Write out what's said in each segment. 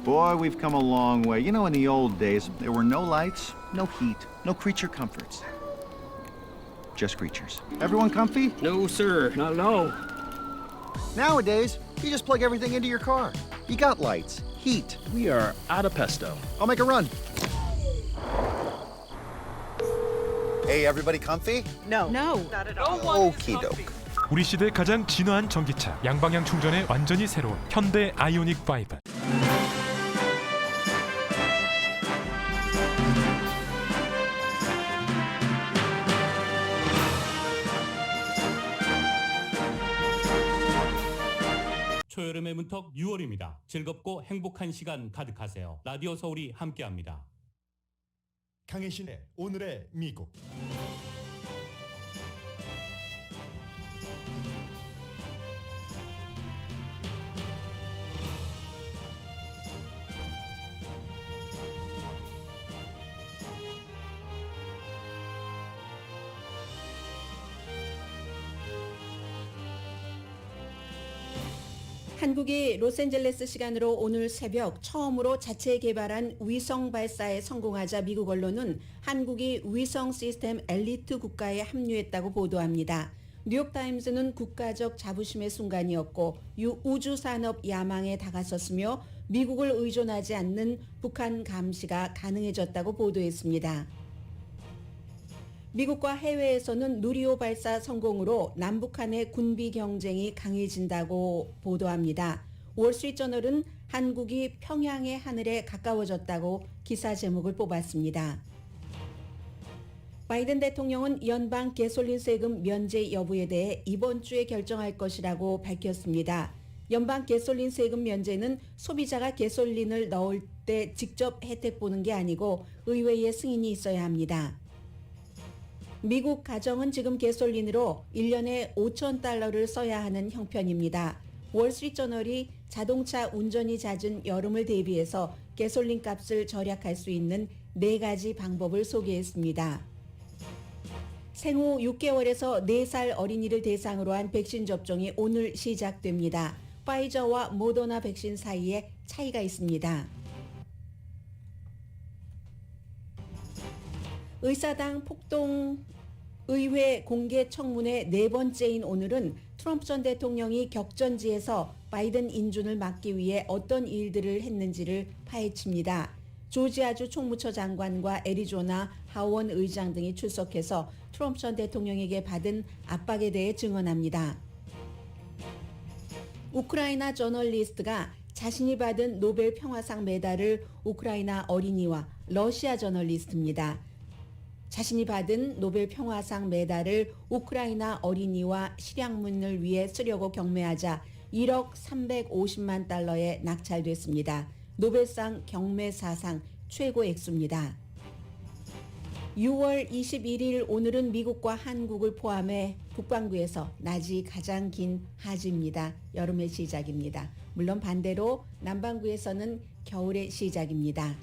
Boy, we've come a long way. You know, in the old days, there were no lights, no heat, no creature comforts. Just creatures. Everyone comfy? No, sir. No. Nowadays, you just plug everything into your car. You got lights, heat. We are out of pesto. I'll make a run. Hey, everybody comfy? No. Not at all. Okie doke. 우리 시대 가장 진화한 전기차, 양방향 충전에 완전히 새로운 현대 아이오닉 5. 초여름의 문턱 6월입니다. 즐겁고 행복한 시간 가득하세요. 라디오 서울이 함께합니다. 강혜신의 오늘의 미국. 한국이 로스앤젤레스 시간으로 오늘 새벽 처음으로 자체 개발한 위성 발사에 성공하자 미국 언론은 한국이 위성 시스템 엘리트 국가에 합류했다고 보도합니다. 뉴욕타임스는 국가적 자부심의 순간이었고 우주산업 야망에 다가섰으며 미국을 의존하지 않는 북한 감시가 가능해졌다고 보도했습니다. 미국과 해외에서는 누리호 발사 성공으로 남북한의 군비 경쟁이 강해진다고 보도합니다. 월스트리트저널은 한국이 평양의 하늘에 가까워졌다고 기사 제목을 뽑았습니다. 바이든 대통령은 연방 가솔린 세금 면제 여부에 대해 이번 주에 결정할 것이라고 밝혔습니다. 연방 가솔린 세금 면제는 소비자가 가솔린을 넣을 때 직접 혜택 보는 게 아니고 의회의 승인이 있어야 합니다. 미국 가정은 지금 가솔린으로 1년에 $5,000를 써야 하는 형편입니다. 월스트리트저널이 자동차 운전이 잦은 여름을 대비해서 가솔린 값을 절약할 수 있는 4가지 방법을 소개했습니다. 생후 6개월에서 4살 어린이를 대상으로 한 백신 접종이 오늘 시작됩니다. 파이저와 모더나 백신 사이에 차이가 있습니다. 의사당 폭동 의회 공개 청문회 4번째인 오늘은 트럼프 전 대통령이 격전지에서 바이든 인준을 막기 위해 어떤 일들을 했는지를 파헤칩니다. 조지아주 총무처 장관과 애리조나 하원 의장 등이 출석해서 트럼프 전 대통령에게 받은 압박에 대해 증언합니다. 우크라이나 저널리스트가 자신이 받은 노벨 평화상 메달을 우크라이나 어린이와 러시아 저널리스트입니다. 자신이 받은 노벨 평화상 메달을 우크라이나 어린이와 실향민을 위해 쓰려고 경매하자 1억 350만 달러에 낙찰됐습니다. 노벨상 경매 사상 최고 액수입니다. 6월 21일 오늘은 미국과 한국을 포함해 북반구에서 낮이 가장 긴 하지입니다. 여름의 시작입니다. 물론 반대로 남반구에서는 겨울의 시작입니다.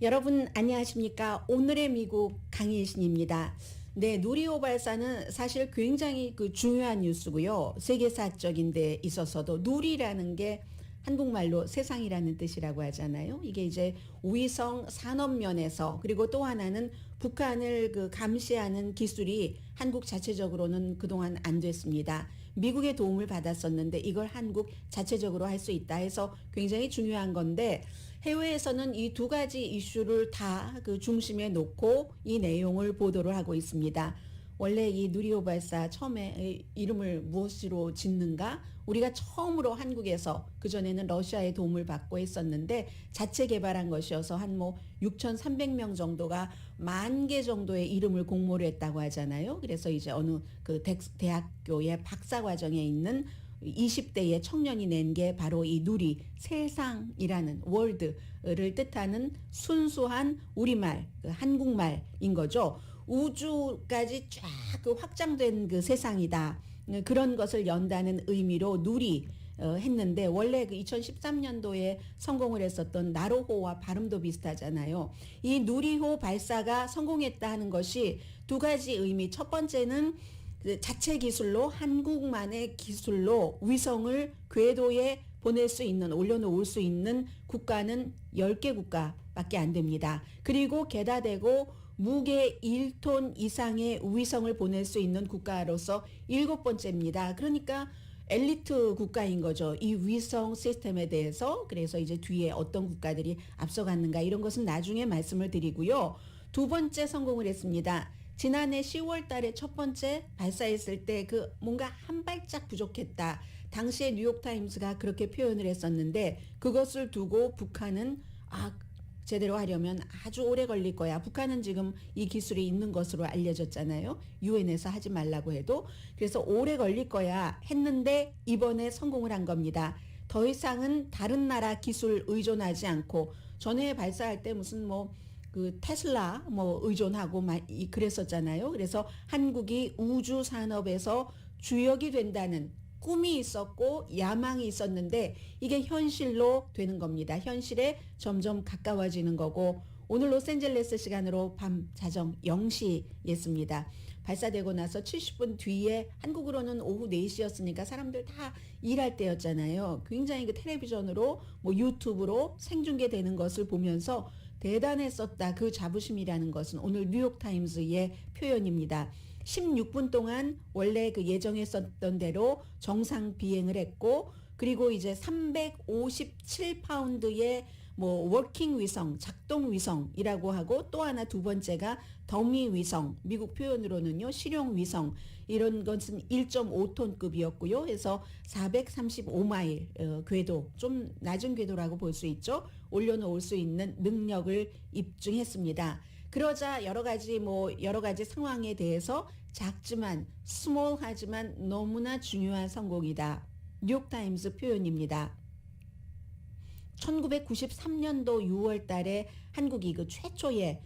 여러분 안녕하십니까? 오늘의 미국 강혜신입니다. 네, 누리호 발사는 사실 굉장히 중요한 뉴스고요. 세계사적인 데 있어서도 누리라는 게 한국말로 세상이라는 뜻이라고 하잖아요. 이게 이제 위성 산업 면에서 그리고 또 하나는 북한을 감시하는 기술이 한국 자체적으로는 그동안 안 됐습니다. 미국의 도움을 받았었는데 이걸 한국 자체적으로 할 수 있다 해서 굉장히 중요한 건데 해외에서는 이 2가지 이슈를 다 중심에 놓고 이 내용을 보도를 하고 있습니다. 원래 이 누리호 발사 처음에 이름을 무엇으로 짓는가? 우리가 처음으로 한국에서 그전에는 러시아의 도움을 받고 했었는데 자체 개발한 것이어서 한 6,300명 정도가 10,000개 정도의 이름을 공모를 했다고 하잖아요. 그래서 이제 어느 대학교의 박사 과정에 있는 20대의 청년이 낸 게 바로 이 누리, 세상이라는 월드를 뜻하는 순수한 우리말, 한국말인 거죠. 우주까지 쫙 확장된 세상이다. 그런 것을 연다는 의미로 누리 했는데 원래 2013년도에 성공을 했었던 나로호와 발음도 비슷하잖아요. 이 누리호 발사가 성공했다 하는 것이 2가지 의미. 첫 번째는 그 자체 기술로 한국만의 기술로 위성을 궤도에 보낼 수 있는 올려놓을 수 있는 국가는 10개 국가밖에 안 됩니다. 그리고 게다 대고 무게 1톤 이상의 위성을 보낼 수 있는 국가로서 7번째입니다. 그러니까 엘리트 국가인 거죠. 이 위성 시스템에 대해서. 그래서 이제 뒤에 어떤 국가들이 앞서갔는가 이런 것은 나중에 말씀을 드리고요. 두 번째 성공을 했습니다. 지난해 10월 달에 첫 번째 발사했을 때 그 뭔가 한 발짝 부족했다. 당시에 뉴욕타임스가 그렇게 표현을 했었는데 그것을 두고 북한은 제대로 하려면 아주 오래 걸릴 거야. 북한은 지금 이 기술이 있는 것으로 알려졌잖아요. 유엔에서 하지 말라고 해도. 그래서 오래 걸릴 거야 했는데 이번에 성공을 한 겁니다. 더 이상은 다른 나라 기술 의존하지 않고 전에 발사할 때 무슨 그 테슬라 의존하고 그랬었잖아요. 그래서 한국이 우주 산업에서 주역이 된다는 꿈이 있었고 야망이 있었는데 이게 현실로 되는 겁니다. 현실에 점점 가까워지는 거고 오늘 로스앤젤레스 시간으로 밤 자정 0시였습니다. 발사되고 나서 70분 뒤에 한국으로는 오후 4시였으니까 사람들 다 일할 때였잖아요. 굉장히 그 텔레비전으로 유튜브로 생중계되는 것을 보면서 대단했었다. 그 자부심이라는 것은 오늘 뉴욕타임스의 표현입니다. 16분 동안 원래 그 예정했었던 대로 정상 비행을 했고 그리고 이제 357파운드의 워킹 위성, 작동 위성이라고 하고 또 하나 두 번째가 더미 위성, 미국 표현으로는요 실용 위성 이런 것은 1.5톤급이었고요. 해서 435마일 궤도, 좀 낮은 궤도라고 볼 수 있죠. 올려놓을 수 있는 능력을 입증했습니다. 그러자 여러 가지 상황에 대해서 작지만 스몰하지만 너무나 중요한 성공이다. 뉴욕타임스 표현입니다. 1993년도 6월 달에 한국이 그 최초의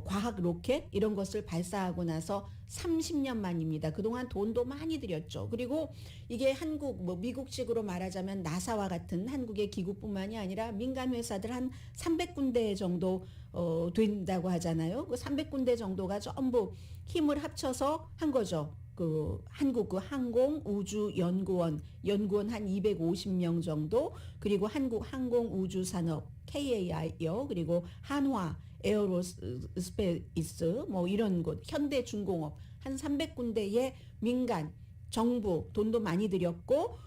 과학 로켓 이런 것을 발사하고 나서 30년 만입니다. 그동안 돈도 많이 들였죠. 그리고 이게 미국식으로 말하자면 나사와 같은 한국의 기구뿐만이 아니라 민간 회사들 한 300군데 정도 된다고 하잖아요. 그 300군데 정도가 전부 힘을 합쳐서 한 거죠. 그 한국 항공우주연구원 한 250명 정도, 그리고 한국항공우주산업 KAI요, 그리고 한화 에어로스페이스 이런 곳, 현대중공업 한 300군데의 민간 정부 돈도 많이 들였고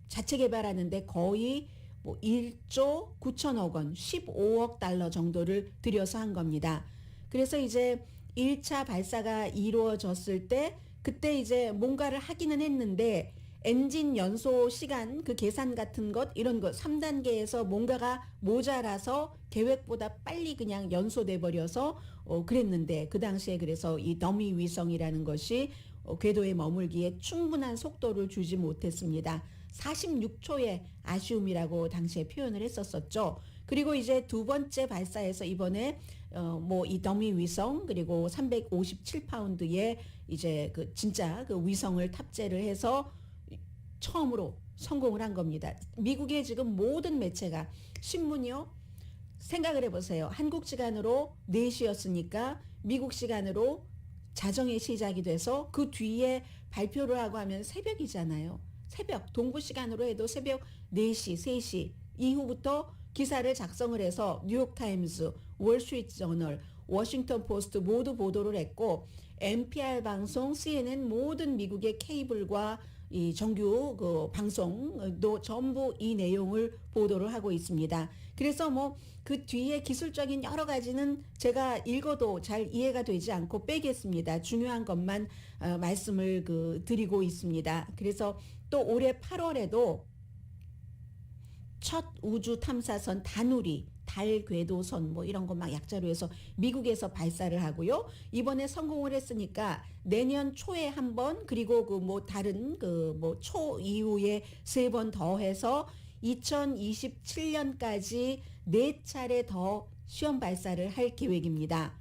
자체 개발하는데 거의 1조 9천억 원, 15억 달러 정도를 들여서 한 겁니다. 그래서 이제 1차 발사가 이루어졌을 때 그때 이제 뭔가를 하기는 했는데 엔진 연소 시간 그 계산 같은 것 이런 것 3단계에서 뭔가가 모자라서 계획보다 빨리 그냥 연소돼 버려서 그랬는데 그 당시에 그래서 이 더미 위성이라는 것이 궤도에 머물기에 충분한 속도를 주지 못했습니다. 46초의 아쉬움이라고 당시에 표현을 했었었죠. 그리고 이제 두 번째 발사에서 이번에 이 더미 위성 그리고 357파운드의 이제 그 진짜 그 위성을 탑재를 해서 처음으로 성공을 한 겁니다. 미국의 지금 모든 매체가 신문이요. 생각을 해보세요. 한국 시간으로 4시였으니까 미국 시간으로 자정의 시작이 돼서 그 뒤에 발표를 하고 하면 새벽이잖아요. 새벽 동부 시간으로 해도 새벽 4시, 3시 이후부터 기사를 작성을 해서 뉴욕타임스, 월스트리트저널, 워싱턴 포스트 모두 보도를 했고 NPR 방송, CNN 모든 미국의 케이블과 이 정규 그 방송도 전부 이 내용을 보도를 하고 있습니다. 그래서 그 뒤에 기술적인 여러 가지는 제가 읽어도 잘 이해가 되지 않고 빼겠습니다. 중요한 것만 말씀을 드리고 있습니다. 그래서 또 올해 8월에도 첫 우주 탐사선 다누리, 달 궤도선 이런 거 막 약자로 해서 미국에서 발사를 하고요. 이번에 성공을 했으니까 내년 초에 한 번, 그리고 다른 초 이후에 3번 더 해서 2027년까지 4차례 더 시험 발사를 할 계획입니다.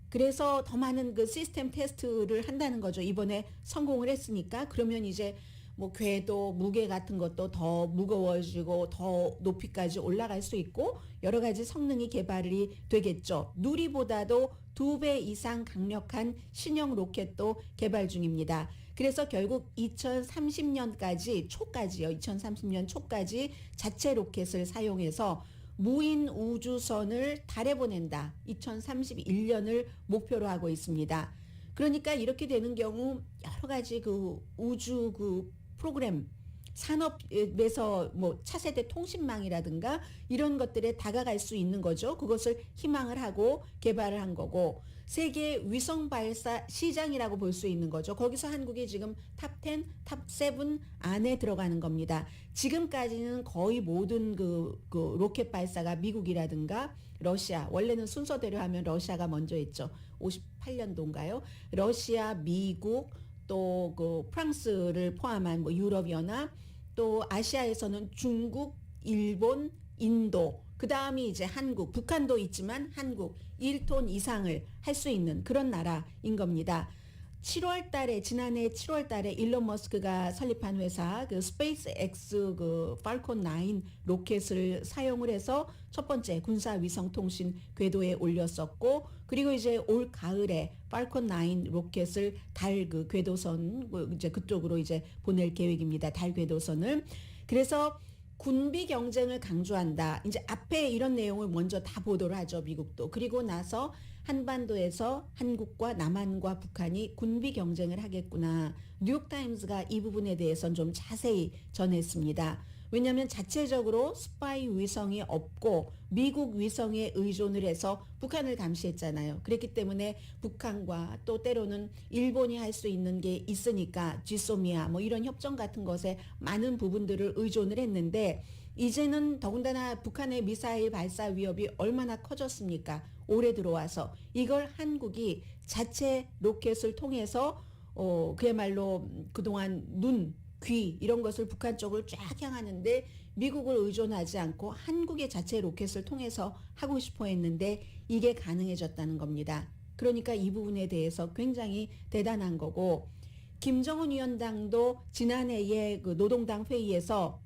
그래서 더 많은 그 시스템 테스트를 한다는 거죠. 이번에 성공을 했으니까 그러면 이제 뭐 궤도 무게 같은 것도 더 무거워지고 더 높이까지 올라갈 수 있고 여러 가지 성능이 개발이 되겠죠. 누리보다도 2배 이상 강력한 신형 로켓도 개발 중입니다. 그래서 결국 2030년까지요. 2030년 초까지 자체 로켓을 사용해서 무인 우주선을 달에 보낸다. 2031년을 목표로 하고 있습니다. 그러니까 이렇게 되는 경우 여러 가지 그 우주 그 프로그램 산업에서 뭐 차세대 통신망이라든가 이런 것들에 다가갈 수 있는 거죠. 그것을 희망을 하고 개발을 한 거고 세계 위성 발사 시장이라고 볼 수 있는 거죠. 거기서 한국이 지금 탑 10, 탑 7 안에 들어가는 겁니다. 지금까지는 거의 모든 그 로켓 발사가 미국이라든가 러시아, 원래는 순서대로 하면 러시아가 먼저 했죠. 58년도인가요? 러시아, 미국, 또 그 프랑스를 포함한 뭐 유럽연합, 또 아시아에서는 중국, 일본, 인도, 그 다음이 이제 한국, 북한도 있지만 한국 1톤 이상을 할 수 있는 그런 나라인 겁니다. 7월 달에, 지난해 7월 달에 일론 머스크가 설립한 회사 그 스페이스X 그 팔콘 9 로켓을 사용을 해서 첫 번째 군사 위성 통신 궤도에 올렸었고, 그리고 이제 올 가을에 팔콘 9 로켓을 달 그 궤도선 이제 그쪽으로 이제 보낼 계획입니다. 달 궤도선을. 그래서 군비 경쟁을 강조한다. 이제 앞에 이런 내용을 먼저 다 보도를 하죠, 미국도. 그리고 나서 한반도에서 한국과 남한과 북한이 군비 경쟁을 하겠구나. 뉴욕타임스가 이 부분에 대해서는 좀 자세히 전했습니다. 왜냐하면 자체적으로 스파이 위성이 없고 미국 위성에 의존을 해서 북한을 감시했잖아요. 그렇기 때문에 북한과 또 때로는 일본이 할 수 있는 게 있으니까 지소미아 뭐 이런 협정 같은 것에 많은 부분들을 의존을 했는데, 이제는 더군다나 북한의 미사일 발사 위협이 얼마나 커졌습니까? 올해 들어와서 이걸 한국이 자체 로켓을 통해서 그야말로 그동안 눈, 귀 이런 것을 북한 쪽을 쫙 향하는데 미국을 의존하지 않고 한국의 자체 로켓을 통해서 하고 싶어 했는데 이게 가능해졌다는 겁니다. 그러니까 이 부분에 대해서 굉장히 대단한 거고, 김정은 위원장도 지난해에 그 노동당 회의에서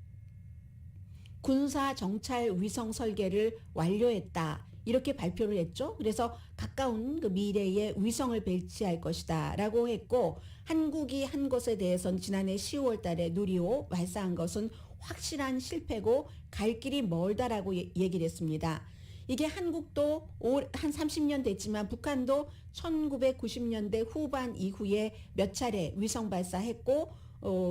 군사 정찰 위성 설계를 완료했다. 이렇게 발표를 했죠. 그래서 가까운 그 미래에 위성을 배치할 것이다 라고 했고, 한국이 한 것에 대해서는 지난해 10월 달에 누리호 발사한 것은 확실한 실패고 갈 길이 멀다라고 얘기를 했습니다. 이게 한국도 한 30년 됐지만 북한도 1990년대 후반 이후에 몇 차례 위성 발사했고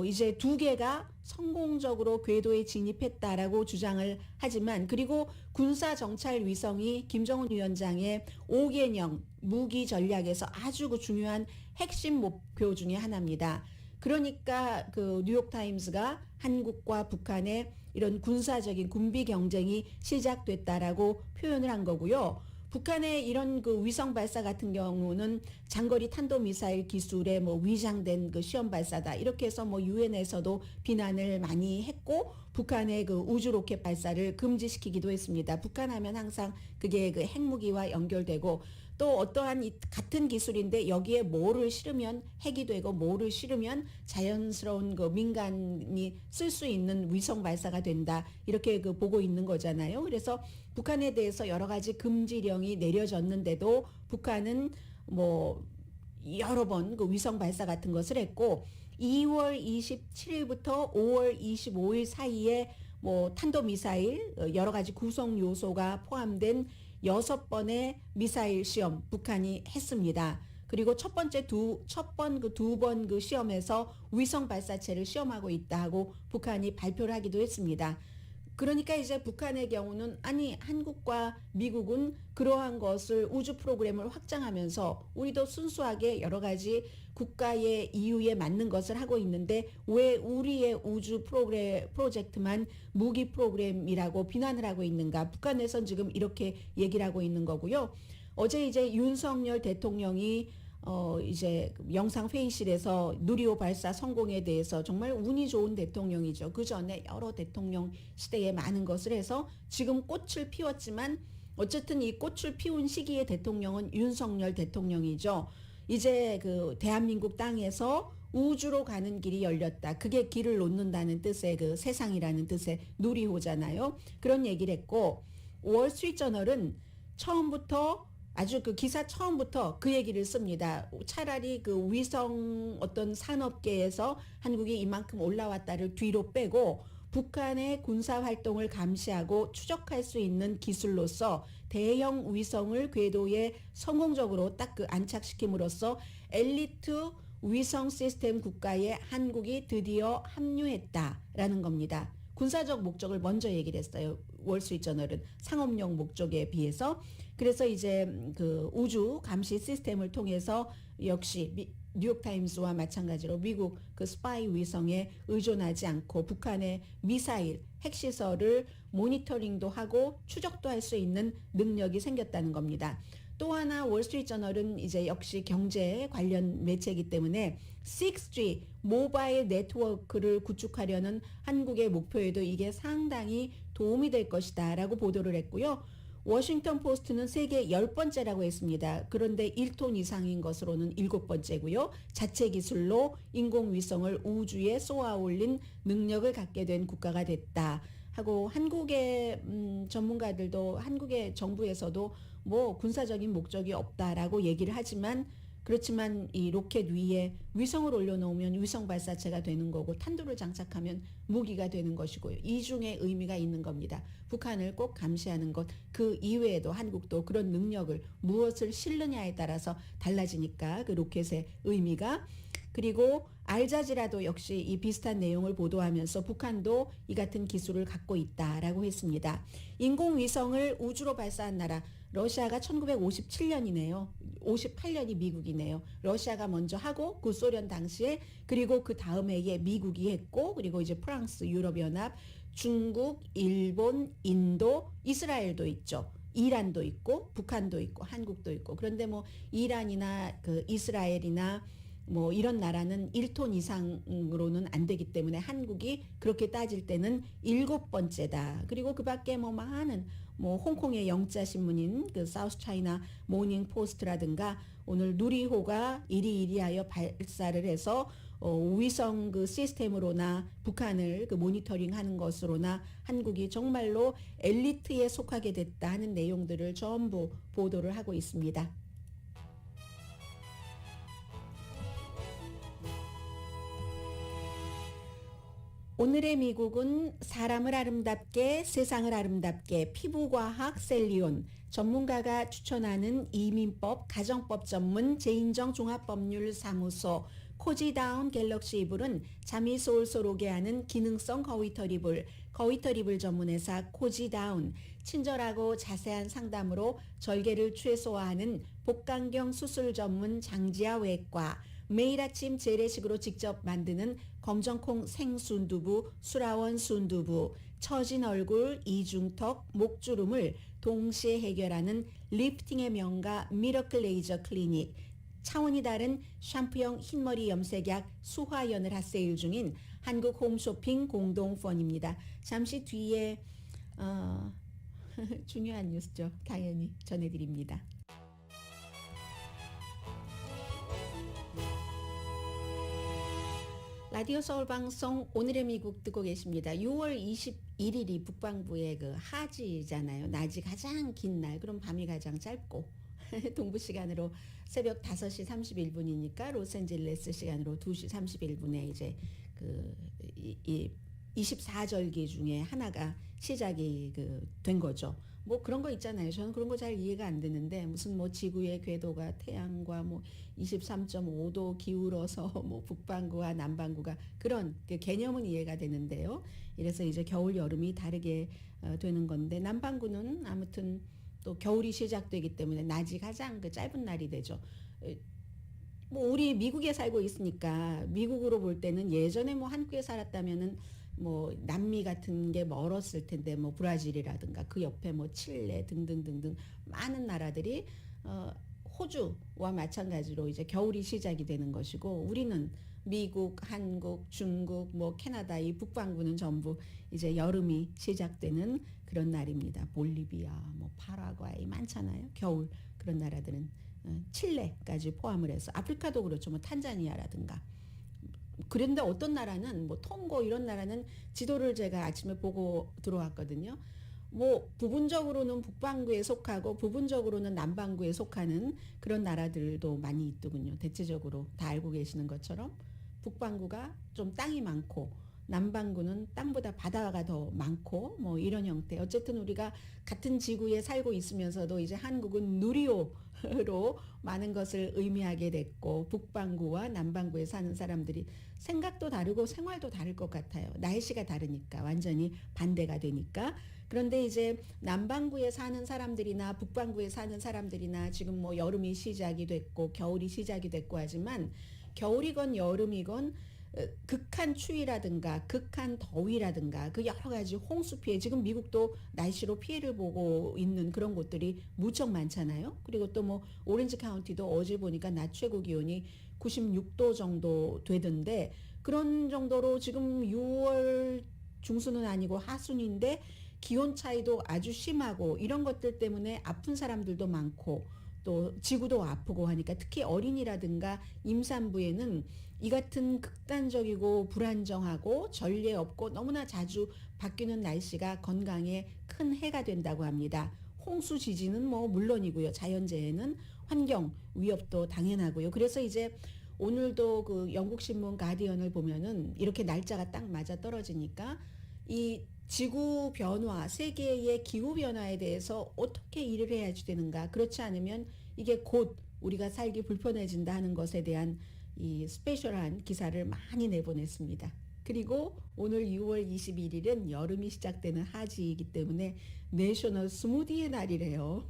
이제 2개가 성공적으로 궤도에 진입했다라고 주장을 하지만, 그리고 군사 정찰 위성이 김정은 위원장의 5개년 무기 전략에서 아주 그 중요한 핵심 목표 중에 하나입니다. 그러니까 그 뉴욕타임스가 한국과 북한의 이런 군사적인 군비 경쟁이 시작됐다라고 표현을 한 거고요. 북한의 이런 그 위성 발사 같은 경우는 장거리 탄도미사일 기술의 뭐 위장된 그 시험 발사다. 이렇게 해서 뭐 유엔에서도 비난을 많이 했고, 북한의 그 우주 로켓 발사를 금지시키기도 했습니다. 북한 하면 항상 그게 그 핵무기와 연결되고, 또 어떠한 같은 기술인데 여기에 뭐를 실으면 핵이 되고 뭐를 실으면 자연스러운 그 민간이 쓸 수 있는 위성 발사가 된다. 이렇게 그 보고 있는 거잖아요. 그래서 북한에 대해서 여러 가지 금지령이 내려졌는데도 북한은 뭐 여러 번 그 위성 발사 같은 것을 했고, 2월 27일부터 5월 25일 사이에 뭐 탄도미사일 여러 가지 구성 요소가 포함된 6번의 미사일 시험 북한이 했습니다. 그리고 첫 번 그 시험에서 위성 발사체를 시험하고 있다 하고 북한이 발표를 하기도 했습니다. 그러니까 이제 북한의 경우는 아니 한국과 미국은 그러한 것을 우주 프로그램을 확장하면서 우리도 순수하게 여러 가지 국가의 이유에 맞는 것을 하고 있는데 왜 우리의 우주 프로젝트만 무기 프로그램이라고 비난을 하고 있는가. 북한에선 지금 이렇게 얘기를 하고 있는 거고요. 어제 이제 윤석열 대통령이 이제 영상 회의실에서 누리호 발사 성공에 대해서 정말 운이 좋은 대통령이죠. 그 전에 여러 대통령 시대에 많은 것을 해서 지금 꽃을 피웠지만 어쨌든 이 꽃을 피운 시기의 대통령은 윤석열 대통령이죠. 이제 그 대한민국 땅에서 우주로 가는 길이 열렸다. 그게 길을 놓는다는 뜻의 그 세상이라는 뜻의 누리호잖아요. 그런 얘기를 했고 월스트리트저널은 처음부터 아주 그 기사 처음부터 그 얘기를 씁니다. 차라리 그 위성 어떤 산업계에서 한국이 이만큼 올라왔다를 뒤로 빼고 북한의 군사 활동을 감시하고 추적할 수 있는 기술로서 대형 위성을 궤도에 성공적으로 딱 그 안착시킴으로써 엘리트 위성 시스템 국가에 한국이 드디어 합류했다라는 겁니다. 군사적 목적을 먼저 얘기를 했어요. 월스트리트저널은 상업용 목적에 비해서. 그래서 이제 그 우주 감시 시스템을 통해서 역시 뉴욕타임스와 마찬가지로 미국 그 스파이 위성에 의존하지 않고 북한의 미사일, 핵시설을 모니터링도 하고 추적도 할 수 있는 능력이 생겼다는 겁니다. 또 하나 월스트리트저널은 이제 역시 경제 관련 매체이기 때문에 6G 모바일 네트워크를 구축하려는 한국의 목표에도 이게 상당히 도움이 될 것이다 라고 보도를 했고요. 워싱턴 포스트는 세계 10번째라고 했습니다. 그런데 1톤 이상인 것으로는 7번째고요. 자체 기술로 인공위성을 우주에 쏘아 올린 능력을 갖게 된 국가가 됐다 하고 한국의 전문가들도 한국의 정부에서도 뭐 군사적인 목적이 없다라고 얘기를 하지만 그렇지만 이 로켓 위에 위성을 올려놓으면 위성 발사체가 되는 거고 탄두를 장착하면 무기가 되는 것이고요. 이중의 의미가 있는 겁니다. 북한을 꼭 감시하는 것, 그 이외에도 한국도 그런 능력을 무엇을 실느냐에 따라서 달라지니까 그 로켓의 의미가. 그리고 알자지라도 역시 이 비슷한 내용을 보도하면서 북한도 이 같은 기술을 갖고 있다라고 했습니다. 인공위성을 우주로 발사한 나라 러시아가 1957년이네요. 58년이 미국이네요. 러시아가 먼저 하고 구소련 당시에 그리고 그 다음 해에 미국이 했고 그리고 이제 프랑스, 유럽연합, 중국, 일본, 인도, 이스라엘도 있죠. 이란도 있고 북한도 있고 한국도 있고 그런데 뭐 이란이나 그 이스라엘이나 뭐 이런 나라는 1톤 이상으로는 안 되기 때문에 한국이 그렇게 따질 때는 7번째다. 그리고 그 밖에 뭐 많은 뭐 홍콩의 영자 신문인 그 사우스 차이나 모닝 포스트라든가 오늘 누리호가 이리이리하여 발사를 해서 위성 그 시스템으로나 북한을 그 모니터링하는 것으로나 한국이 정말로 엘리트에 속하게 됐다 하는 내용들을 전부 보도를 하고 있습니다. 오늘의 미국은 사람을 아름답게 세상을 아름답게 피부과학 셀리온 전문가가 추천하는 이민법 가정법 전문 제인정 종합법률사무소 코지다운 갤럭시 이불은 잠이 솔솔 오게 하는 기능성 거위털 이불 전문회사 코지다운 친절하고 자세한 상담으로 절개를 최소화하는 복강경 수술 전문 장지아 외과 매일 아침 재래식으로 직접 만드는 검정콩 생순두부, 수라원 순두부, 처진 얼굴, 이중턱, 목주름을 동시에 해결하는 리프팅의 명가 미러클 레이저 클리닉, 차원이 다른 샴푸형 흰머리 염색약 수화연을 핫세일 중인 한국 홈쇼핑 공동펀입니다. 잠시 뒤에 중요한 뉴스죠. 당연히 전해드립니다. 라디오 서울 방송 오늘의 미국 듣고 계십니다. 6월 21일이 북방부의 그 하지잖아요. 낮이 가장 긴 날, 그럼 밤이 가장 짧고 동부 시간으로 새벽 5시 31분이니까 로스앤젤레스 시간으로 2시 31분에 이제 그 24절기 중에 하나가 시작이 된 거죠. 뭐 그런 거 있잖아요. 저는 그런 거 잘 이해가 안 되는데 무슨 뭐 지구의 궤도가 태양과 뭐 23.5도 기울어서 뭐 북반구와 남반구가 그런 그 개념은 이해가 되는데요. 이래서 이제 겨울 여름이 다르게 되는 건데 남반구는 아무튼 또 겨울이 시작되기 때문에 낮이 가장 그 짧은 날이 되죠. 뭐 우리 미국에 살고 있으니까 미국으로 볼 때는 예전에 뭐 한국에 살았다면은 뭐 남미 같은 게 멀었을 텐데 뭐 브라질이라든가 그 옆에 뭐 칠레 등등등등 많은 나라들이 호주와 마찬가지로 이제 겨울이 시작이 되는 것이고 우리는 미국, 한국, 중국, 뭐 캐나다 이 북반구는 전부 이제 여름이 시작되는 그런 날입니다. 볼리비아, 뭐 파라과이 많잖아요. 겨울 그런 나라들은 칠레까지 포함을 해서 아프리카도 그렇죠. 뭐 탄자니아라든가 그런데 어떤 나라는 뭐 통고 이런 나라는 지도를 제가 아침에 보고 들어왔거든요. 뭐 부분적으로는 북반구에 속하고 부분적으로는 남반구에 속하는 그런 나라들도 많이 있더군요. 대체적으로 다 알고 계시는 것처럼 북반구가 좀 땅이 많고 남반구는 땅보다 바다가 더 많고 뭐 이런 형태. 어쨌든 우리가 같은 지구에 살고 있으면서도 이제 한국은 누리호로 많은 것을 의미하게 됐고 북반구와 남반구에 사는 사람들이 생각도 다르고 생활도 다를 것 같아요. 날씨가 다르니까 완전히 반대가 되니까. 그런데 이제 남반구에 사는 사람들이나 북반구에 사는 사람들이나 지금 뭐 여름이 시작이 됐고 겨울이 시작이 됐고 하지만 겨울이건 여름이건 극한 추위라든가 극한 더위라든가 그 여러 가지 홍수 피해 지금 미국도 날씨로 피해를 보고 있는 그런 곳들이 무척 많잖아요. 그리고 또 뭐 오렌지 카운티도 어제 보니까 낮 최고 기온이 96도 정도 되던데 그런 정도로 지금 6월 중순은 아니고 하순인데 기온 차이도 아주 심하고 이런 것들 때문에 아픈 사람들도 많고 또 지구도 아프고 하니까 특히 어린이라든가 임산부에는 이 같은 극단적이고 불안정하고 전례 없고 너무나 자주 바뀌는 날씨가 건강에 큰 해가 된다고 합니다. 홍수 지진은 뭐 물론이고요. 자연재해는 환경 위협도 당연하고요. 그래서 이제 오늘도 그 영국 신문 가디언을 보면은 이렇게 날짜가 딱 맞아 떨어지니까 이 지구 변화, 세계의 기후 변화에 대해서 어떻게 일을 해야 되는가. 그렇지 않으면 이게 곧 우리가 살기 불편해진다 하는 것에 대한 이 스페셜한 기사를 많이 내보냈습니다. 그리고 오늘 6월 21일은 여름이 시작되는 하지이기 때문에 내셔널 스무디의 날이래요.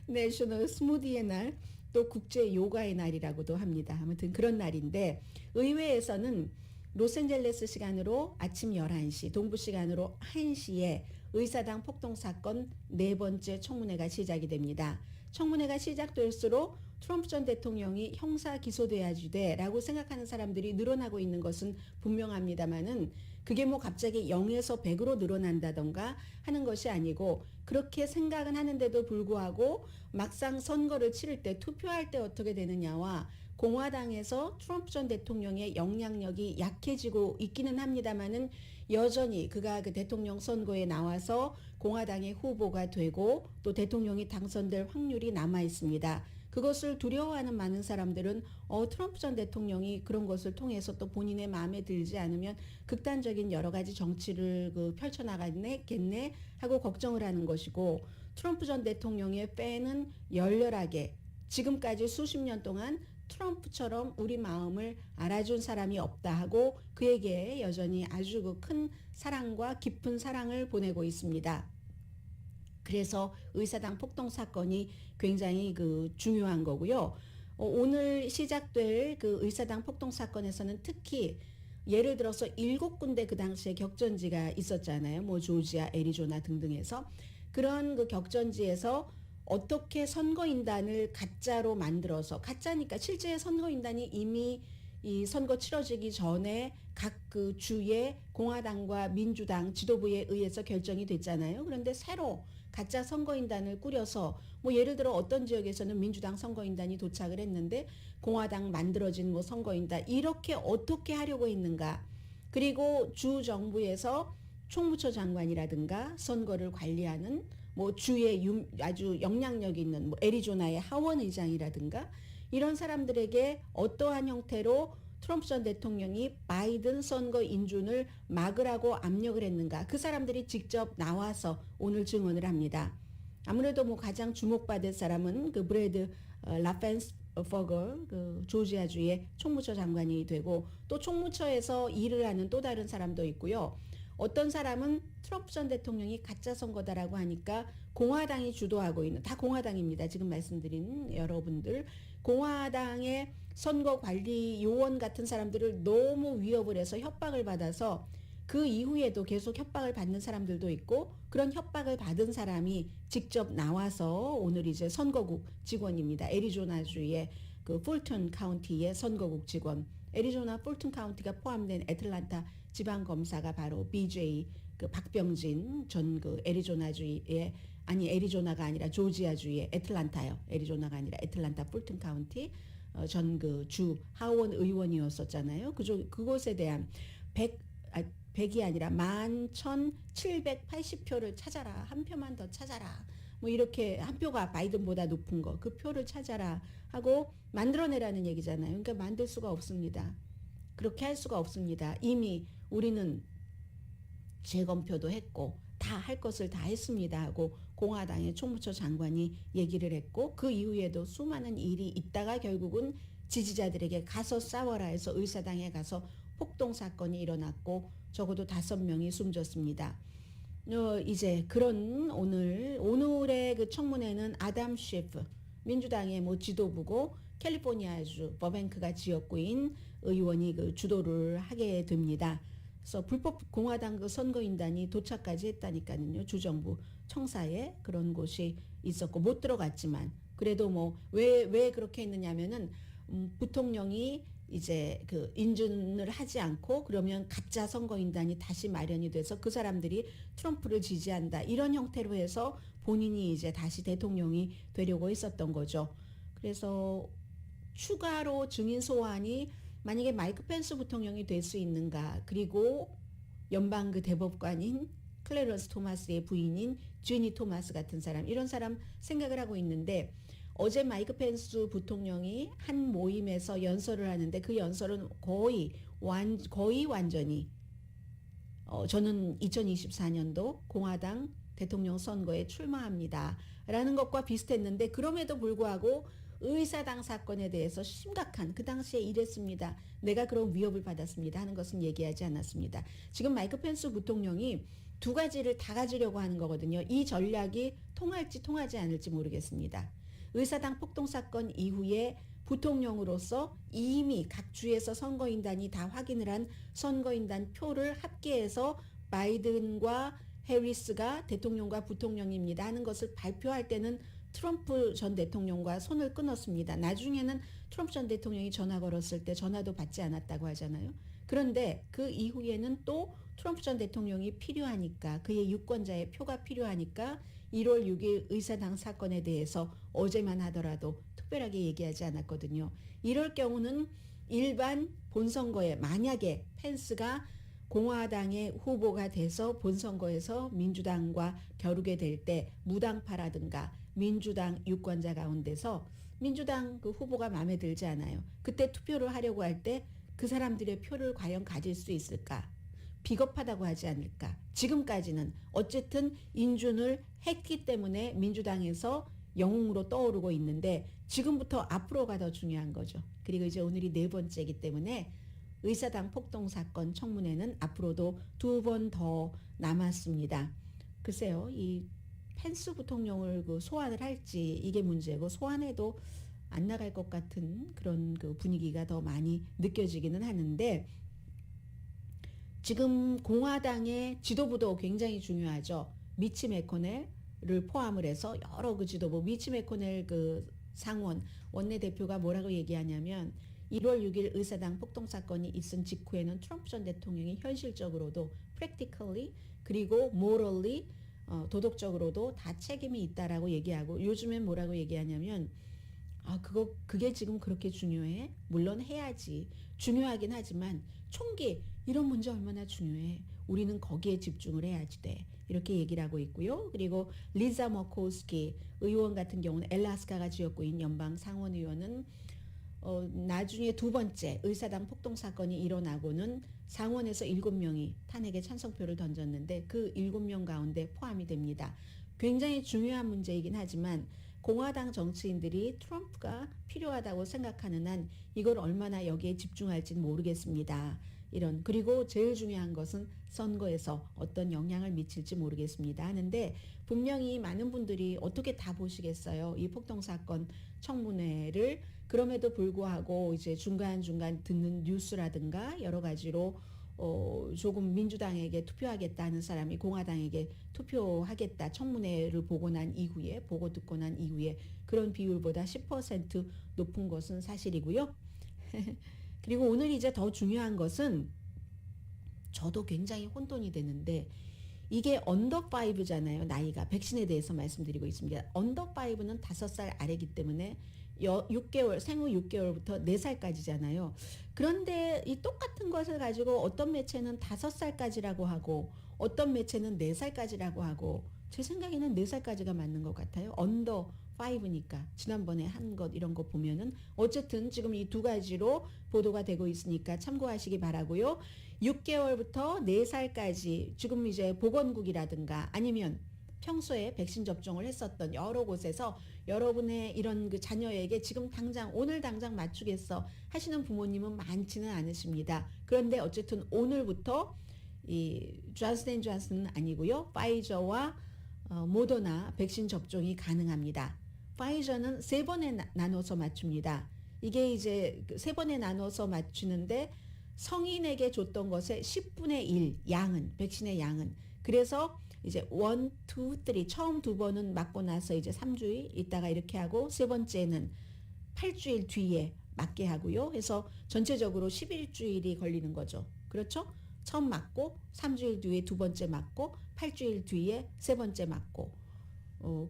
내셔널 스무디의 날, 또 국제 요가의 날이라고도 합니다. 아무튼 그런 날인데 의회에서는 로스앤젤레스 시간으로 아침 11시, 동부 시간으로 1시에 의사당 폭동 사건 네 번째 청문회가 시작이 됩니다. 청문회가 시작될수록 트럼프 전 대통령이 형사 기소돼야지돼라고 생각하는 사람들이 늘어나고 있는 것은 분명합니다만은 그게 뭐 갑자기 0에서 100으로 늘어난다던가 하는 것이 아니고 그렇게 생각은 하는데도 불구하고 막상 선거를 치를 때 투표할 때 어떻게 되느냐와 공화당에서 트럼프 전 대통령의 영향력이 약해지고 있기는 합니다만은 여전히 그가 그 대통령 선거에 나와서 공화당의 후보가 되고 또 대통령이 당선될 확률이 남아 있습니다. 그것을 두려워하는 많은 사람들은 트럼프 전 대통령이 그런 것을 통해서 또 본인의 마음에 들지 않으면 극단적인 여러 가지 정치를 펼쳐나가겠네 하고 걱정을 하는 것이고 트럼프 전 대통령의 팬은 열렬하게 지금까지 수십 년 동안 트럼프처럼 우리 마음을 알아준 사람이 없다 하고 그에게 여전히 아주 그 큰 사랑과 깊은 사랑을 보내고 있습니다. 그래서 의사당 폭동 사건이 굉장히 그 중요한 거고요. 오늘 시작될 그 의사당 폭동 사건에서는 특히 예를 들어서 7군데 그 당시에 격전지가 있었잖아요. 뭐 조지아, 애리조나 등등에서 그런 그 격전지에서 어떻게 선거인단을 가짜로 만들어서 가짜니까 실제 선거인단이 이미 이 선거 치러지기 전에 각 그 주의 공화당과 민주당 지도부에 의해서 결정이 됐잖아요. 그런데 새로 가짜 선거인단을 꾸려서 뭐 예를 들어 어떤 지역에서는 민주당 선거인단이 도착을 했는데 공화당 만들어진 뭐 선거인단 이렇게 어떻게 하려고 했는가. 그리고 주 정부에서 총무처 장관이라든가 선거를 관리하는 뭐 주의 아주 영향력 있는 뭐 애리조나의 하원 의장이라든가 이런 사람들에게 어떠한 형태로 트럼프 전 대통령이 바이든 선거 인준을 막으라고 압력을 했는가. 그 사람들이 직접 나와서 오늘 증언을 합니다. 아무래도 뭐 가장 주목받을 사람은 그 브래드 라펜스 퍼거 그 조지아주의 총무처 장관이 되고 또 총무처에서 일을 하는 또 다른 사람도 있고요. 어떤 사람은 트럼프 전 대통령이 가짜 선거다라고 하니까 공화당이 주도하고 있는 다 공화당입니다. 지금 말씀드린 여러분들 공화당의 선거관리 요원 같은 사람들을 너무 위협을 해서 협박을 받아서 그 이후에도 계속 협박을 받는 사람들도 있고 그런 협박을 받은 사람이 직접 나와서 오늘 이제 선거국 직원입니다. 애리조나주의 그 풀튼 카운티의 선거국 직원. 애리조나 풀튼 카운티가 포함된 애틀란타 지방검사가 바로 BJ 그 박병진 전 그 애리조나주의 애리조나가 아니라 조지아주의 애틀란타요. 애리조나가 아니라 애틀란타 풀튼 카운티 전 그 주 하원 의원이었었잖아요. 그곳에 대한 100이 아니라 11,780표를 찾아라. 한 표만 더 찾아라. 뭐 이렇게 한 표가 바이든보다 높은 거, 그 표를 찾아라 하고 만들어내라는 얘기잖아요. 그러니까 만들 수가 없습니다. 그렇게 할 수가 없습니다. 이미 우리는 재검표도 했고 다 할 것을 다 했습니다 하고 공화당의 총무처 장관이 얘기를 했고, 그 이후에도 수많은 일이 있다가 결국은 지지자들에게 가서 싸워라 해서 의사당에 가서 폭동 사건이 일어났고 적어도 5명이 숨졌습니다. 이제 그런 오늘의 그 청문회는 아담 셰프, 민주당의 뭐 지도부고 캘리포니아주 버뱅크가 지역구인 의원이 그 주도를 하게 됩니다. 그래서 불법 공화당 그 선거인단이 도착까지 했다니까요. 주정부 청사에 그런 곳이 있었고 못 들어갔지만, 그래도 뭐 왜 그렇게 했느냐면은 부통령이 이제 그 인준을 하지 않고 그러면 가짜 선거인단이 다시 마련이 돼서 그 사람들이 트럼프를 지지한다 이런 형태로 해서 본인이 이제 다시 대통령이 되려고 했었던 거죠. 그래서 추가로 증인 소환이 만약에 마이크 펜스 부통령이 될 수 있는가, 그리고 연방 그 대법관인 클래런스 토마스의 부인인 주니 토마스 같은 사람, 이런 사람 생각을 하고 있는데, 어제 마이크 펜스 부통령이 한 모임에서 연설을 하는데 그 연설은 거의 완전히 저는 2024년도 공화당 대통령 선거에 출마합니다 라는 것과 비슷했는데, 그럼에도 불구하고 의사당 사건에 대해서 심각한, 그 당시에 이랬습니다, 내가 그런 위협을 받았습니다 하는 것은 얘기하지 않았습니다. 지금 마이크 펜스 부통령이 두 가지를 다 가지려고 하는 거거든요. 이 전략이 통할지 통하지 않을지 모르겠습니다. 의사당 폭동 사건 이후에 부통령으로서 이미 각 주에서 선거인단이 다 확인을 한 선거인단 표를 합계해서 바이든과 해리스가 대통령과 부통령입니다 하는 것을 발표할 때는 트럼프 전 대통령과 손을 끊었습니다. 나중에는 트럼프 전 대통령이 전화 걸었을 때 전화도 받지 않았다고 하잖아요. 그런데 그 이후에는 또 트럼프 전 대통령이 필요하니까, 그의 유권자의 표가 필요하니까 1월 6일 의사당 사건에 대해서 어제만 하더라도 특별하게 얘기하지 않았거든요. 이럴 경우는 일반 본선거에 만약에 펜스가 공화당의 후보가 돼서 본선거에서 민주당과 겨루게 될 때 무당파라든가 민주당 유권자 가운데서 민주당 그 후보가 마음에 들지 않아요. 그때 투표를 하려고 할 때 그 사람들의 표를 과연 가질 수 있을까? 비겁하다고 하지 않을까? 지금까지는 어쨌든 인준을 했기 때문에 민주당에서 영웅으로 떠오르고 있는데, 지금부터 앞으로가 더 중요한 거죠. 그리고 이제 오늘이 4번째이기 때문에 의사당 폭동 사건 청문회는 앞으로도 2번 더 남았습니다. 글쎄요, 이 펜스 부통령을 그 소환을 할지 이게 문제고, 소환해도 안 나갈 것 같은 그런 그 분위기가 더 많이 느껴지기는 하는데, 지금 공화당의 지도부도 굉장히 중요하죠. 미치 매코넬을 포함을 해서 여러 그 지도부, 미치 매코넬 그 상원 원내대표가 뭐라고 얘기하냐면 1월 6일 의사당 폭동 사건이 있은 직후에는 트럼프 전 대통령이 현실적으로도 practically 그리고 morally 도덕적으로도 다 책임이 있다라고 얘기하고, 요즘엔 뭐라고 얘기하냐면 그게 지금 그렇게 중요해? 물론 해야지. 중요하긴 하지만 총기 이런 문제 얼마나 중요해? 우리는 거기에 집중을 해야지 돼. 이렇게 얘기를 하고 있고요. 그리고 리자 머코스키 의원 같은 경우는 엘라스카가 지역구인 연방 상원 의원은 나중에 2번째 의사당 폭동 사건이 일어나고는 상원에서 7명이 탄핵에 찬성표를 던졌는데 그 7명 가운데 포함이 됩니다. 굉장히 중요한 문제이긴 하지만 공화당 정치인들이 트럼프가 필요하다고 생각하는 한 이걸 얼마나 여기에 집중할지는 모르겠습니다. 그리고 제일 중요한 것은 선거에서 어떤 영향을 미칠지 모르겠습니다 하는데, 분명히 많은 분들이 어떻게 다 보시겠어요, 이 폭동 사건 청문회를. 그럼에도 불구하고 이제 중간중간 듣는 뉴스라든가 여러 가지로 조금 민주당에게 투표하겠다는 사람이 공화당에게 투표하겠다, 청문회를 보고 듣고 난 이후에 그런 비율보다 10% 높은 것은 사실이고요. 그리고 오늘 이제 더 중요한 것은, 저도 굉장히 혼돈이 되는데, 이게 언더 5잖아요. 나이가 백신에 대해서 말씀드리고 있습니다. 언더 5는 5살 아래이기 때문에 6개월, 생후 6개월부터 4살까지잖아요. 그런데 이 똑같은 것을 가지고 어떤 매체는 5살까지라고 하고 어떤 매체는 4살까지라고 하고 제 생각에는 4살까지가 맞는 것 같아요. 언더 5니까 지난번에 한 것 이런 거 보면은 어쨌든 지금 이 두 가지로 보도가 되고 있으니까 참고하시기 바라고요. 6개월부터 4살까지 지금 이제 보건국이라든가 아니면 평소에 백신 접종을 했었던 여러 곳에서 여러분의 이런 그 자녀에게 지금 당장 오늘 당장 맞추겠어 하시는 부모님은 많지는 않으십니다. 그런데 어쨌든 오늘부터 이 존슨앤존슨은 아니고요. 파이저와 모더나 백신 접종이 가능합니다. 파이저는 3번에 나눠서 맞춥니다. 이게 이제 3번에 나눠서 맞추는데 성인에게 줬던 것의 10분의 1 양은 백신의 양은 그래서 이제 1, 2, 3 처음 2번은 맞고 나서 이제 3주일 있다가 이렇게 하고 세 번째는 8주일 뒤에 맞게 하고요. 해서 전체적으로 11주일이 걸리는 거죠. 그렇죠? 처음 맞고 3주일 뒤에 두 번째 맞고 8주일 뒤에 세 번째 맞고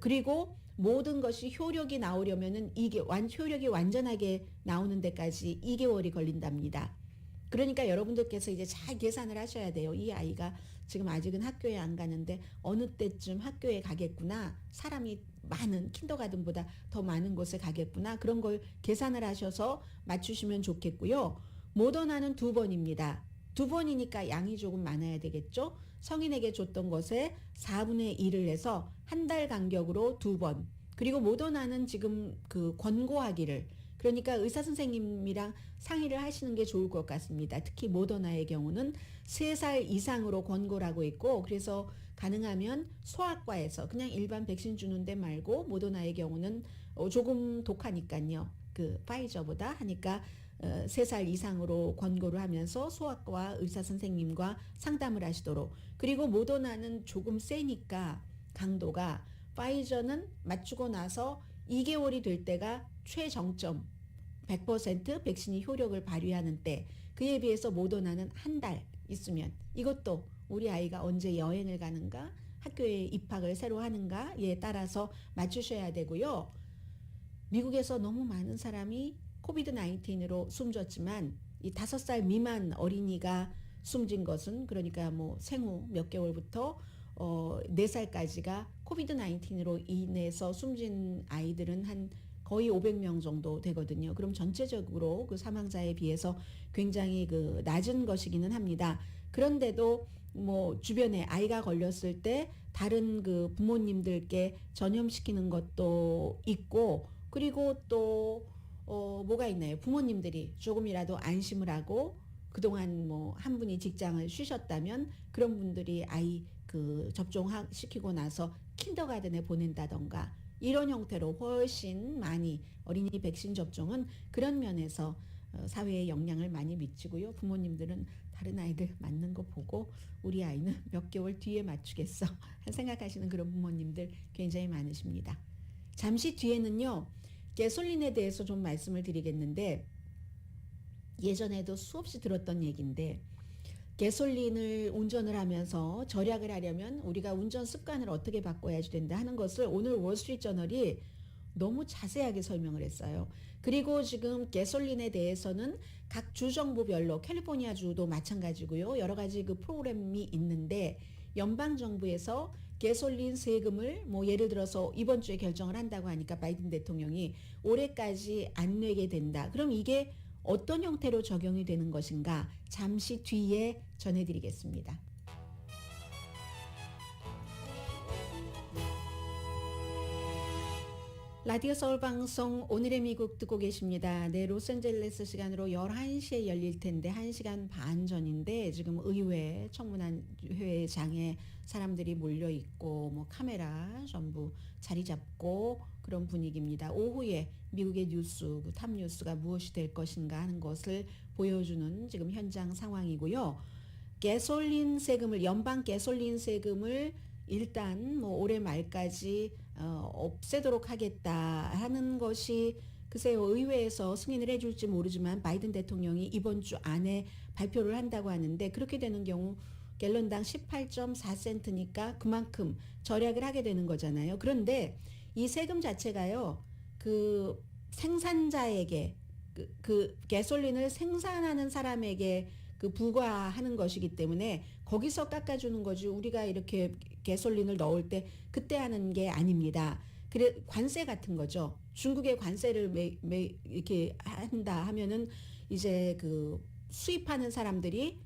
그리고 모든 것이 효력이 나오려면은 이게 효력이 완전하게 나오는 데까지 2개월이 걸린답니다. 그러니까 여러분들께서 이제 잘 계산을 하셔야 돼요. 이 아이가 지금 아직은 학교에 안 가는데 어느 때쯤 학교에 가겠구나. 사람이 많은 킨더가든보다 더 많은 곳에 가겠구나. 그런 걸 계산을 하셔서 맞추시면 좋겠고요. 모더나는 2번입니다. 2번이니까 양이 조금 많아야 되겠죠. 성인에게 줬던 것에 4분의 1을 해서 한 달 간격으로 2번. 그리고 모더나는 지금 그 권고하기를 그러니까 의사 선생님이랑 상의를 하시는 게 좋을 것 같습니다. 특히 모더나의 경우는 3살 이상으로 권고를 하고 있고 그래서 가능하면 소아과에서 그냥 일반 백신 주는 데 말고 모더나의 경우는 조금 독하니까요. 그 파이저보다 하니까 3살 이상으로 권고를 하면서 소아과 의사 선생님과 상담을 하시도록 그리고 모더나는 조금 세니까 강도가 파이저는 맞추고 나서 2개월이 될 때가 최정점 100% 백신이 효력을 발휘하는 때 그에 비해서 모더나는 한 달 있으면 이것도 우리 아이가 언제 여행을 가는가 학교에 입학을 새로 하는가에 따라서 맞추셔야 되고요. 미국에서 너무 많은 사람이 코비드 19으로 숨졌지만 이 5살 미만 어린이가 숨진 것은 그러니까 뭐 생후 몇 개월부터 4살까지가 코비드 19으로 인해서 숨진 아이들은 한 거의 500명 정도 되거든요. 그럼 전체적으로 그 사망자에 비해서 굉장히 그 낮은 것이기는 합니다. 그런데도 뭐 주변에 아이가 걸렸을 때 다른 그 부모님들께 전염시키는 것도 있고 그리고 또 뭐가 있나요? 부모님들이 조금이라도 안심을 하고 그동안 뭐 한 분이 직장을 쉬셨다면 그런 분들이 아이 그 접종시키고 나서 킨더가든에 보낸다던가 이런 형태로 훨씬 많이 어린이 백신 접종은 그런 면에서 사회에 영향을 많이 미치고요. 부모님들은 다른 아이들 맞는 거 보고 우리 아이는 몇 개월 뒤에 맞추겠어 생각하시는 그런 부모님들 굉장히 많으십니다. 잠시 뒤에는요. 게솔린에 대해서 좀 말씀을 드리겠는데 예전에도 수없이 들었던 얘기인데 게솔린을 운전을 하면서 절약을 하려면 우리가 운전 습관을 어떻게 바꿔야 된다 하는 것을 오늘 월스트리트저널이 너무 자세하게 설명을 했어요. 그리고 지금 게솔린에 대해서는 각 주 정부별로 캘리포니아 주도 마찬가지고요. 여러 가지 그 프로그램이 있는데 연방 정부에서 게솔린 세금을 뭐 예를 들어서 이번 주에 결정을 한다고 하니까 바이든 대통령이 올해까지 안 내게 된다. 그럼 이게 어떤 형태로 적용이 되는 것인가 잠시 뒤에 전해드리겠습니다. 라디오 서울 방송 오늘의 미국 듣고 계십니다. 네, 로스앤젤레스 시간으로 11시에 열릴 텐데 1시간 반 전인데 지금 의회 청문회장에 사람들이 몰려 있고 뭐 카메라 전부 자리 잡고 그런 분위기입니다. 오후에 미국의 뉴스, 그 탑 뉴스가 무엇이 될 것인가 하는 것을 보여주는 지금 현장 상황이고요. 게솔린 세금을 연방 게솔린 세금을 일단 뭐 올해 말까지 없애도록 하겠다 하는 것이 글쎄요 의회에서 승인을 해줄지 모르지만 바이든 대통령이 이번 주 안에 발표를 한다고 하는데 그렇게 되는 경우 갤런당 18.4센트니까 그만큼 절약을 하게 되는 거잖아요. 그런데 이 세금 자체가요 그 생산자에게 그 가솔린을 생산하는 사람에게 그 부과하는 것이기 때문에 거기서 깎아주는 거지 우리가 이렇게 가솔린을 넣을 때 그때 하는 게 아닙니다. 그래 관세 같은 거죠. 중국에 관세를 이렇게 한다 하면은 이제 그 수입하는 사람들이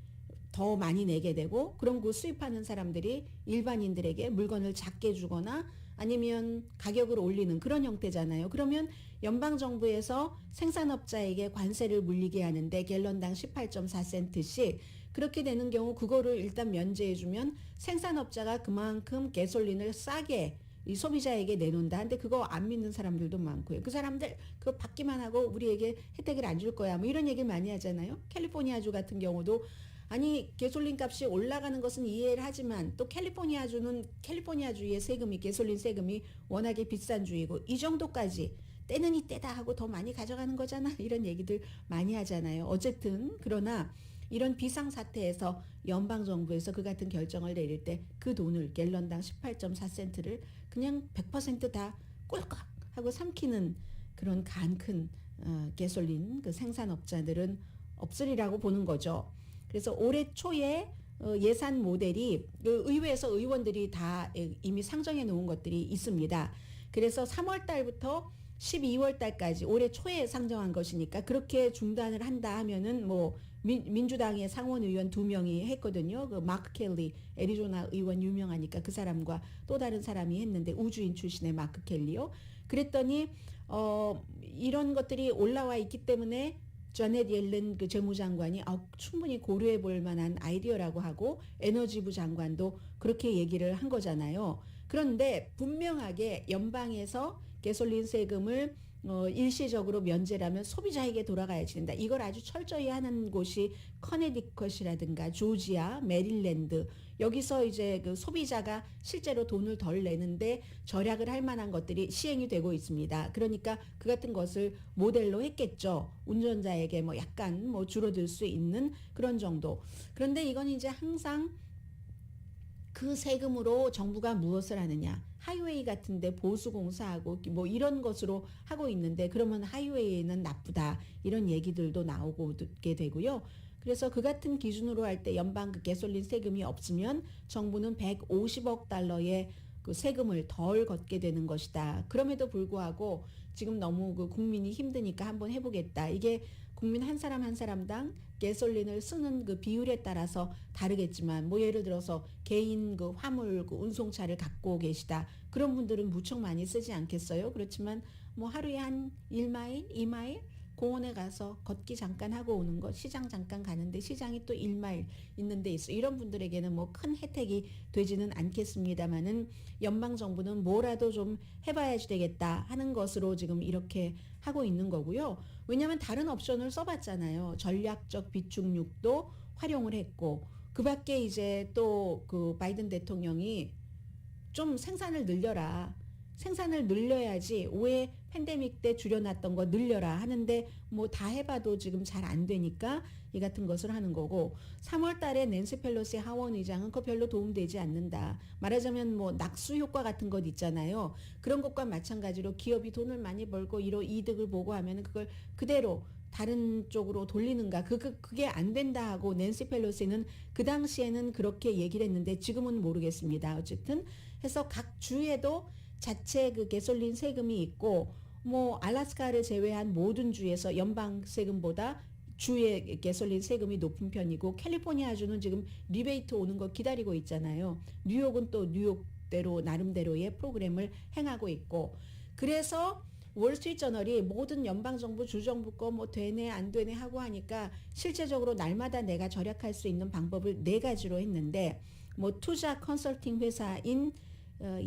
더 많이 내게 되고 그럼 그 수입하는 사람들이 일반인들에게 물건을 작게 주거나 아니면 가격을 올리는 그런 형태잖아요. 그러면 연방정부에서 생산업자에게 관세를 물리게 하는데 갤런당 18.4센트씩 그렇게 되는 경우 그거를 일단 면제해주면 생산업자가 그만큼 가솔린을 싸게 이 소비자에게 내놓는다. 근데 그거 안 믿는 사람들도 많고요. 그 사람들 그거 받기만 하고 우리에게 혜택을 안 줄 거야. 뭐 이런 얘기를 많이 하잖아요. 캘리포니아주 같은 경우도 아니 가솔린 값이 올라가는 것은 이해를 하지만 또 캘리포니아주의 세금이 가솔린 세금이 워낙에 비싼 주이고 이 정도까지 때는 이때다 하고 더 많이 가져가는 거잖아. 이런 얘기들 많이 하잖아요. 어쨌든 그러나 이런 비상사태에서 연방정부에서 그 같은 결정을 내릴 때 그 돈을 갤런당 18.4센트를 그냥 100%다 꼴깍 하고 삼키는 그런 간 큰 가솔린 그 생산업자들은 없으리라고 보는 거죠. 그래서 올해 초에 예산 모델이 그 의회에서 의원들이 다 이미 상정해 놓은 것들이 있습니다. 그래서 3월 달부터 12월 달까지 올해 초에 상정한 것이니까 그렇게 중단을 한다 하면은 뭐 민주당의 상원 의원 2명이 했거든요. 그 마크 켈리 애리조나 의원 유명하니까 그 사람과 또 다른 사람이 했는데 우주인 출신의 마크 켈리요. 그랬더니 이런 것들이 올라와 있기 때문에 자넷 옐런 그 재무장관이 충분히 고려해 볼 만한 아이디어라고 하고 에너지부 장관도 그렇게 얘기를 한 거잖아요. 그런데 분명하게 연방에서 가솔린 세금을 일시적으로 면제라면 소비자에게 돌아가야지 된다. 이걸 아주 철저히 하는 곳이 커네디컷이라든가 조지아, 메릴랜드 여기서 이제 그 소비자가 실제로 돈을 덜 내는데 절약을 할 만한 것들이 시행이 되고 있습니다. 그러니까 그 같은 것을 모델로 했겠죠. 운전자에게 뭐 약간 뭐 줄어들 수 있는 그런 정도. 그런데 이건 이제 항상 그 세금으로 정부가 무엇을 하느냐. 하이웨이 같은데 보수공사하고 뭐 이런 것으로 하고 있는데 그러면 하이웨이는 나쁘다. 이런 얘기들도 나오게 되고요. 그래서 그 같은 기준으로 할 때 연방 그 가솔린 세금이 없으면 정부는 150억 달러의 그 세금을 덜 걷게 되는 것이다. 그럼에도 불구하고 지금 너무 그 국민이 힘드니까 한번 해보겠다. 이게 국민 한 사람 한 사람당 가솔린을 쓰는 그 비율에 따라서 다르겠지만 뭐 예를 들어서 개인 그 화물 그 운송차를 갖고 계시다. 그런 분들은 무척 많이 쓰지 않겠어요? 그렇지만 뭐 하루에 한 1마일, 2마일 공원에 가서 걷기 잠깐 하고 오는 것, 시장 잠깐 가는데 시장이 또 1마일 있는 데 있어. 이런 분들에게는 뭐 큰 혜택이 되지는 않겠습니다만은 연방정부는 뭐라도 좀 해봐야지 되겠다 하는 것으로 지금 이렇게 하고 있는 거고요. 왜냐하면 다른 옵션을 써봤잖아요. 전략적 비축육도 활용을 했고 그 밖에 이제 또 그 바이든 대통령이 좀 생산을 늘려라. 생산을 늘려야지 왜 팬데믹 때 줄여놨던 거 늘려라 하는데 뭐 다 해봐도 지금 잘 안 되니까 이 같은 것을 하는 거고 3월 달에 낸시 펠로시 하원 의장은 그거 별로 도움되지 않는다. 말하자면 뭐 낙수 효과 같은 것 있잖아요. 그런 것과 마찬가지로 기업이 돈을 많이 벌고 이런 이득을 보고 하면 그걸 그대로 다른 쪽으로 돌리는가 그게 안 된다 하고 낸시 펠로시는 그 당시에는 그렇게 얘기를 했는데 지금은 모르겠습니다. 어쨌든 해서 각 주에도 자체 그 가솔린 세금이 있고 뭐 알래스카를 제외한 모든 주에서 연방 세금보다 주의 가솔린 세금이 높은 편이고 캘리포니아주는 지금 리베이트 오는 거 기다리고 있잖아요. 뉴욕은 또 뉴욕대로 나름대로의 프로그램을 행하고 있고 그래서 월스트리트저널이 모든 연방정부 주정부 거 뭐 되네 안 되네 하고 하니까 실제적으로 날마다 내가 절약할 수 있는 방법을 4가지로 했는데 뭐 투자 컨설팅 회사인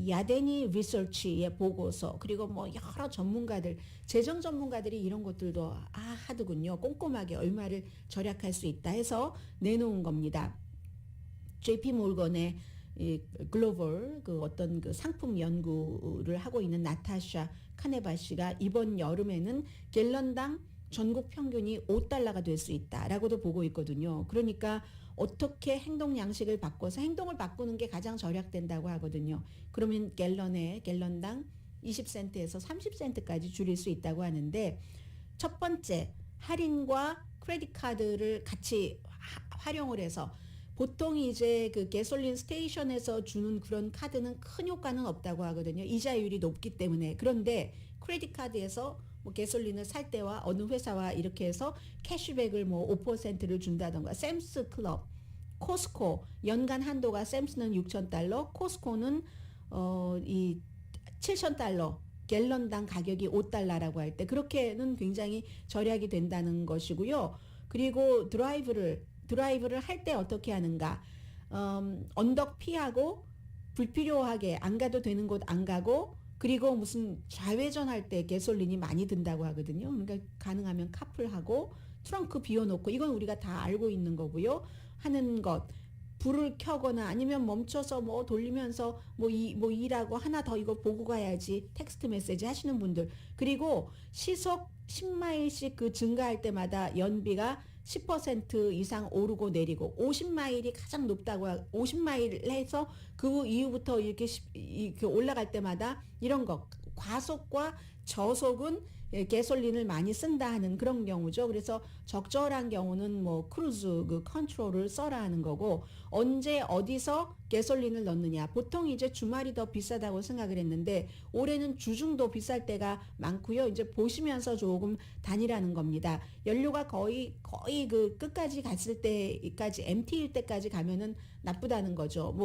야데니 리서치의 보고서 그리고 뭐 여러 전문가들 재정 전문가들이 이런 것들도 하더군요. 꼼꼼하게 얼마를 절약할 수 있다 해서 내놓은 겁니다. JP 몰건의 이 글로벌 그 어떤 그 상품 연구를 하고 있는 나타샤 카네바 씨가 이번 여름에는 갤런당 전국 평균이 $5가 될 수 있다라고도 보고 있거든요. 그러니까 어떻게 행동 양식을 바꿔서 행동을 바꾸는 게 가장 절약된다고 하거든요. 그러면 갤런당 20센트에서 30센트까지 줄일 수 있다고 하는데, 첫 번째 할인과 크레딧 카드를 같이 활용을 해서, 보통 이제 그 가솔린 스테이션에서 주는 그런 카드는 큰 효과는 없다고 하거든요. 이자율이 높기 때문에. 그런데 크레딧 카드에서 뭐 가솔린을 살 때와 어느 회사와 이렇게 해서 캐시백을 뭐 5%를 준다던가, 샘스 클럽, 코스코, 연간 한도가 샘스는 $6,000, 코스코는 이 $7,000, 갤런당 가격이 $5라고 할 때 그렇게는 굉장히 절약이 된다는 것이고요. 그리고 드라이브를 할 때 어떻게 하는가? 언덕 피하고 불필요하게 안 가도 되는 곳 안 가고, 그리고 무슨 좌회전할 때 가솔린이 많이 든다고 하거든요. 그러니까 가능하면 카풀하고 트렁크 비워놓고, 이건 우리가 다 알고 있는 거고요. 하는 것, 불을 켜거나 아니면 멈춰서 뭐 돌리면서 뭐 일하고 하나 더 이거 보고 가야지 텍스트 메시지 하시는 분들, 그리고 시속 10마일씩 그 증가할 때마다 연비가 10% 이상 오르고 내리고, 50마일이 가장 높다고 50마일 해서 그 이후부터 이렇게 올라갈 때마다 이런 거, 과속과 저속은 가솔린을 많이 쓴다 하는 그런 경우죠. 그래서 적절한 경우는 뭐 크루즈 그 컨트롤을 써라 하는 거고, 언제 어디서 가솔린을 넣느냐. 보통 이제 주말이 더 비싸다고 생각을 했는데 올해는 주중도 비쌀 때가 많고요. 이제 보시면서 조금 다니라는 겁니다. 연료가 거의 그 끝까지 갔을 때까지 MT일 때까지 가면은 나쁘다는 거죠.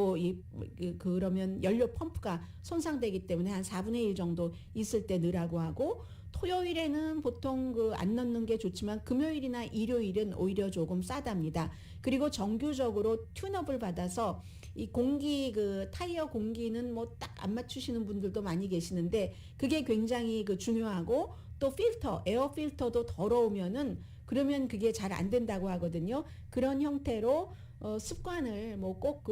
그러면 연료 펌프가 손상되기 때문에 한 4분의 1 정도 있을 때 넣으라고 하고, 토요일에는 보통 안 넣는 게 좋지만 금요일이나 일요일은 오히려 조금 싸답니다. 그리고 정규적으로 튠업을 받아서 이 공기 타이어 공기는 뭐 딱 안 맞추시는 분들도 많이 계시는데, 그게 굉장히 중요하고, 또 필터, 에어 필터도 더러우면은 그러면 그게 잘 안 된다고 하거든요. 그런 형태로 습관을 뭐 꼭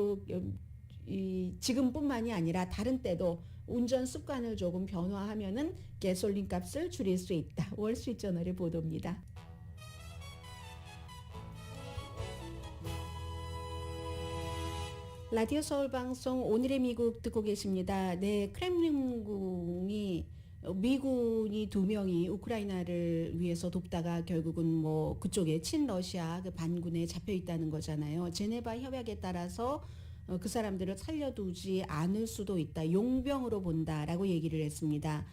지금뿐만이 아니라 다른 때도 운전 습관을 조금 변화하면은 가솔린 값을 줄일 수 있다. 월스트리트저널의 보도입니다. 라디오 서울 방송 오늘의 미국 듣고 계십니다. 네, 크렘린궁이 미군이 2명이 우크라이나를 위해서 돕다가 결국은 뭐 그쪽에 친러시아 반군에 잡혀 있다는 거잖아요. 제네바 협약에 따라서 그 사람들을 살려두지 않을 수도 있다. 용병으로 본다라고 얘기를 했습니다.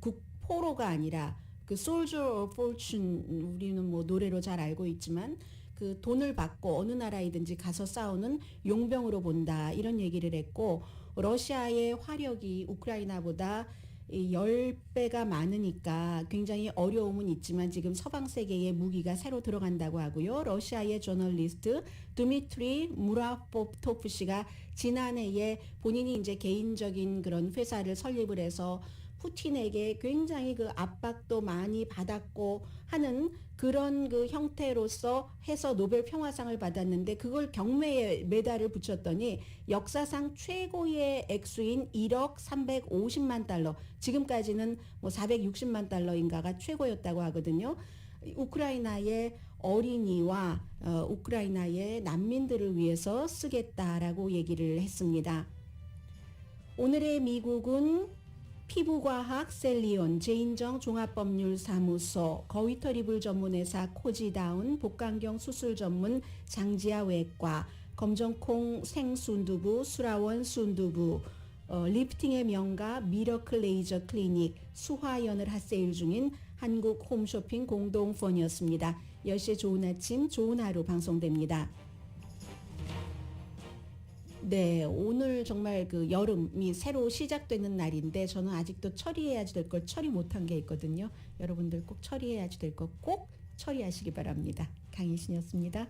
국포로가 아니라 Soldier of Fortune, 우리는 뭐 노래로 잘 알고 있지만 돈을 받고 어느 나라이든지 가서 싸우는 용병으로 본다, 이런 얘기를 했고, 러시아의 화력이 우크라이나보다 10배가 많으니까 굉장히 어려움은 있지만 지금 서방 세계에 무기가 새로 들어간다고 하고요. 러시아의 저널리스트 드미트리 무라포토프 씨가 지난해에 본인이 이제 개인적인 그런 회사를 설립을 해서 푸틴에게 굉장히 압박도 많이 받았고 하는 그런 형태로서 해서 노벨 평화상을 받았는데, 그걸 경매에 메달을 붙였더니 역사상 최고의 액수인 1억 350만 달러, 지금까지는 뭐 460만 달러인가가 최고였다고 하거든요. 우크라이나의 어린이와 우크라이나의 난민들을 위해서 쓰겠다라고 얘기를 했습니다. 오늘의 미국은 피부과학 셀리온, 제인정 종합법률사무소, 거위털이불 전문회사 코지다운, 복강경 수술 전문 장지아 외과, 검정콩 생순두부, 수라원 순두부, 리프팅의 명가 미러클 레이저 클리닉, 수화연을 핫세일 중인 한국 홈쇼핑 공동펀이었습니다. 10시에 좋은 아침, 좋은 하루 방송됩니다. 네, 오늘 정말 여름이 새로 시작되는 날인데 저는 아직도 처리해야지 될 걸 처리 못한 게 있거든요. 여러분들 꼭 처리해야지 될 거 꼭 처리하시기 바랍니다. 강희신이었습니다.